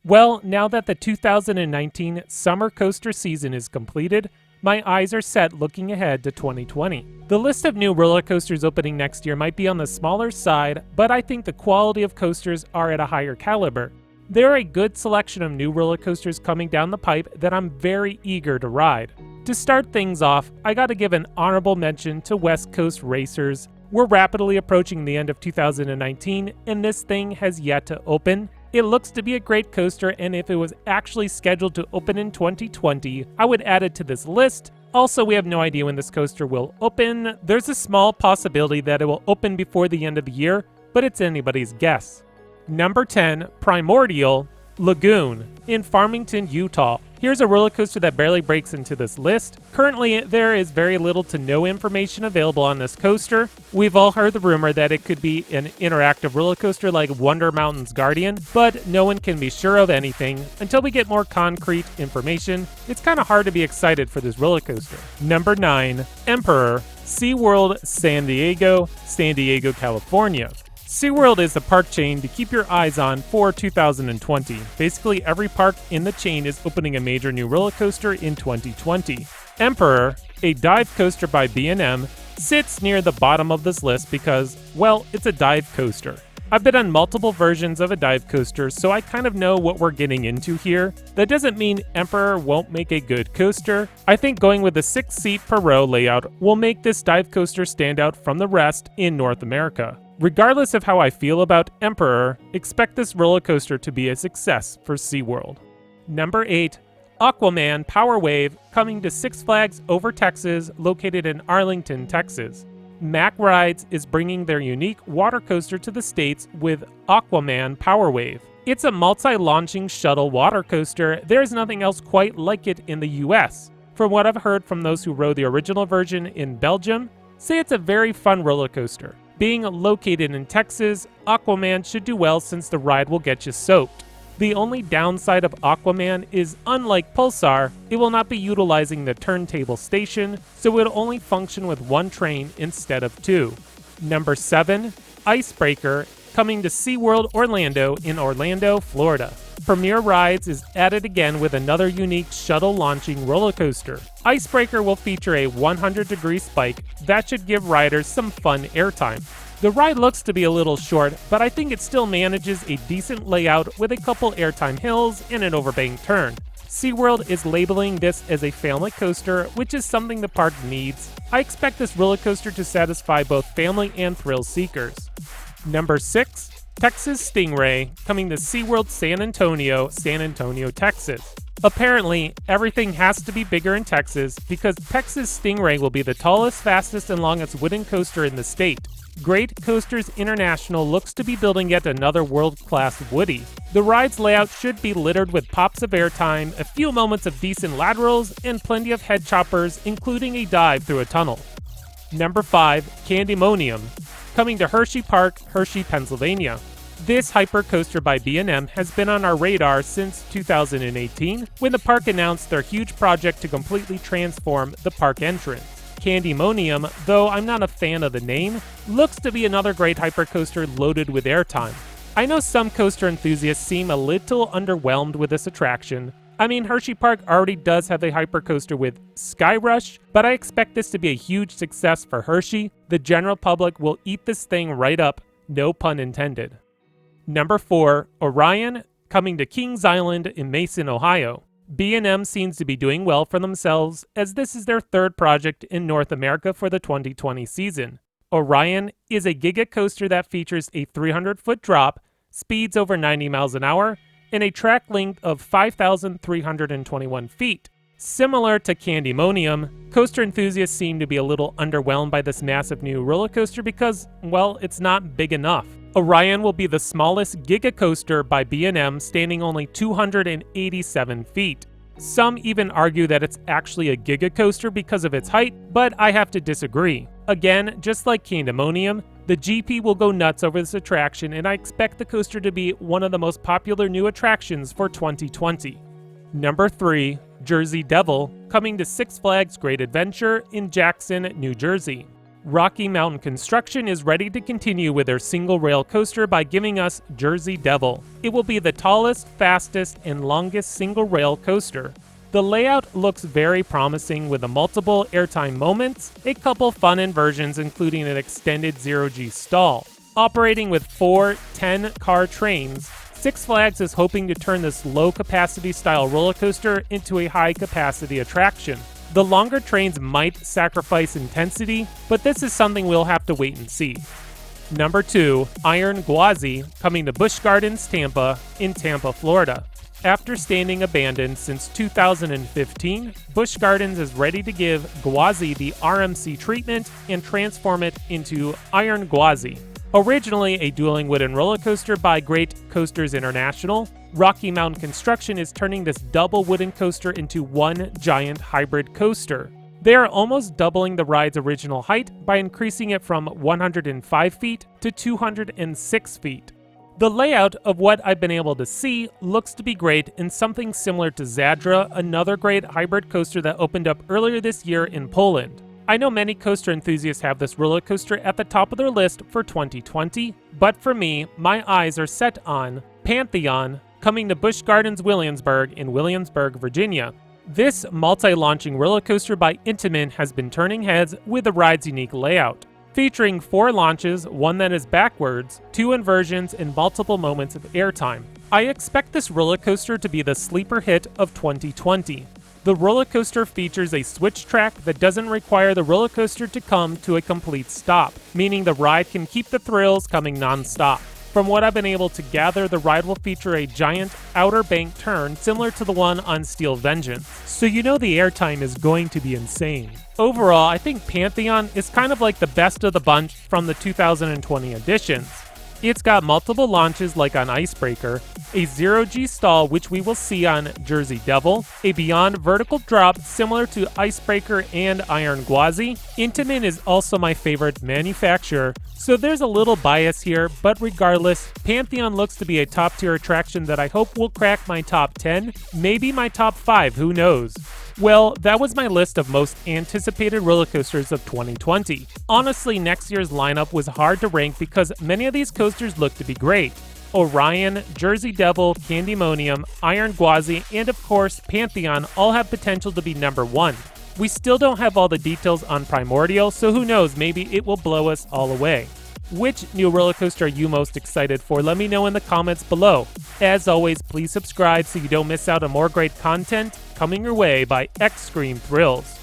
Well, now that the 2019 summer coaster season is completed, my eyes are set looking ahead to 2020. The list of new roller coasters opening next year might be on the smaller side, but I think the quality of coasters are at a higher caliber. There are a good selection of new roller coasters coming down the pipe that I'm very eager to ride. To start things off, I gotta give an honorable mention to West Coast Racers. We're rapidly approaching the end of 2019, and this thing has yet to open. It looks to be a great coaster, and if it was actually scheduled to open in 2020, I would add it to this list. Also, we have no idea when this coaster will open. There's a small possibility that it will open before the end of the year, but it's anybody's guess. Number 10, Primordial, Lagoon, in Farmington, Utah. Here's a roller coaster that barely breaks into this list. Currently, there is very little to no information available on this coaster. We've all heard the rumor that it could be an interactive roller coaster like Wonder Mountain's Guardian, but no one can be sure of anything. Until we get more concrete information, it's kind of hard to be excited for this roller coaster. Number 9, Emperor, SeaWorld San Diego, California. SeaWorld is the park chain to keep your eyes on for 2020. Basically, every park in the chain is opening a major new roller coaster in 2020. Emperor, a dive coaster by B&M, sits near the bottom of this list because, well, it's a dive coaster. I've been on multiple versions of a dive coaster, so I kind of know what we're getting into here. That doesn't mean Emperor won't make a good coaster. I think going with a 6-seat per row layout will make this dive coaster stand out from the rest in North America. Regardless of how I feel about Emperor, expect this roller coaster to be a success for SeaWorld. Number 8, Aquaman Power Wave, coming to Six Flags Over Texas, located in Arlington, Texas. Mack Rides is bringing their unique water coaster to the States with Aquaman Power Wave. It's a multi-launching shuttle water coaster. There is nothing else quite like it in the US. From what I've heard from those who rode the original version in Belgium, say it's a very fun roller coaster. Being located in Texas, Aquaman should do well since the ride will get you soaked. The only downside of Aquaman is, unlike Pulsar, it will not be utilizing the turntable station, so it will only function with one train instead of two. Number 7, Icebreaker, coming to SeaWorld Orlando in Orlando, Florida. Premier Rides is at it again with another unique shuttle launching roller coaster. Icebreaker will feature a 100-degree spike that should give riders some fun airtime. The ride looks to be a little short, but I think it still manages a decent layout with a couple airtime hills and an overbanked turn. SeaWorld is labeling this as a family coaster, which is something the park needs. I expect this roller coaster to satisfy both family and thrill seekers. Number 6, Texas Stingray, coming to SeaWorld San Antonio, Texas. Apparently, everything has to be bigger in Texas because Texas Stingray will be the tallest, fastest, and longest wooden coaster in the state. Great Coasters International looks to be building yet another world-class Woody. The ride's layout should be littered with pops of airtime, a few moments of decent laterals, and plenty of head choppers, including a dive through a tunnel. Number 5, Candymonium, coming to Hershey Park, Hershey, Pennsylvania. This hyper coaster by B&M has been on our radar since 2018, when the park announced their huge project to completely transform the park entrance. Candymonium, though I'm not a fan of the name, looks to be another great hypercoaster loaded with airtime. I know some coaster enthusiasts seem a little underwhelmed with this attraction. I mean, Hershey Park already does have a hypercoaster with Sky Rush, but I expect this to be a huge success for Hershey. The general public will eat this thing right up, no pun intended. Number 4, Orion, coming to Kings Island in Mason, Ohio. B&M seems to be doing well for themselves, as this is their third project in North America for the 2020 season. Orion is a giga coaster that features a 300-foot drop, speeds over 90 miles an hour, and a track length of 5,321 feet. Similar to Candymonium, coaster enthusiasts seem to be a little underwhelmed by this massive new roller coaster because, well, it's not big enough. Orion will be the smallest giga coaster by B&M, standing only 287 feet. Some even argue that it's actually a giga coaster because of its height, but I have to disagree. Again, just like Candymonium, the GP will go nuts over this attraction, and I expect the coaster to be one of the most popular new attractions for 2020. Number 3, Jersey Devil, coming to Six Flags Great Adventure in Jackson, New Jersey. Rocky Mountain Construction is ready to continue with their single rail coaster by giving us Jersey Devil. It will be the tallest, fastest, and longest single rail coaster. The layout looks very promising with the multiple airtime moments, a couple fun inversions including an extended zero-G stall. Operating with 4 10-car trains, Six Flags is hoping to turn this low-capacity style roller coaster into a high-capacity attraction. The longer trains might sacrifice intensity, but this is something we'll have to wait and see. Number 2, Iron Gwazi, coming to Busch Gardens, Tampa, in Tampa, Florida. After standing abandoned since 2015, Busch Gardens is ready to give Gwazi the RMC treatment and transform it into Iron Gwazi. Originally a dueling wooden roller coaster by Great Coasters International, Rocky Mountain Construction is turning this double wooden coaster into one giant hybrid coaster. They are almost doubling the ride's original height by increasing it from 105 feet to 206 feet. The layout of what I've been able to see looks to be great and something similar to Zadra, another great hybrid coaster that opened up earlier this year in Poland. I know many coaster enthusiasts have this roller coaster at the top of their list for 2020, but for me, my eyes are set on Pantheon, coming to Busch Gardens Williamsburg in Williamsburg, Virginia. This multi-launching roller coaster by Intamin has been turning heads with the ride's unique layout. Featuring 4 launches, one that is backwards, 2 inversions, and multiple moments of airtime. I expect this roller coaster to be the sleeper hit of 2020. The roller coaster features a switch track that doesn't require the roller coaster to come to a complete stop, meaning the ride can keep the thrills coming non-stop. From what I've been able to gather, the ride will feature a giant outer bank turn similar to the one on Steel Vengeance, so you know the airtime is going to be insane. Overall, I think Pantheon is kind of like the best of the bunch from the 2020 editions. It's got multiple launches like on Icebreaker, a zero-G stall which we will see on Jersey Devil, a beyond vertical drop similar to Icebreaker and Iron Gwazi. Intamin is also my favorite manufacturer, so there's a little bias here, but regardless, Pantheon looks to be a top-tier attraction that I hope will crack my top 10, maybe my top 5, who knows. Well, that was my list of most anticipated roller coasters of 2020. Honestly, next year's lineup was hard to rank because many of these coasters look to be great. Orion, Jersey Devil, Candymonium, Iron Gwazi, and of course Pantheon all have potential to be number 1. We still don't have all the details on Primordial, so who knows, maybe it will blow us all away. Which new roller coaster are you most excited for? Let me know in the comments below. As always, please subscribe so you don't miss out on more great content coming your way by Extreme Thrills.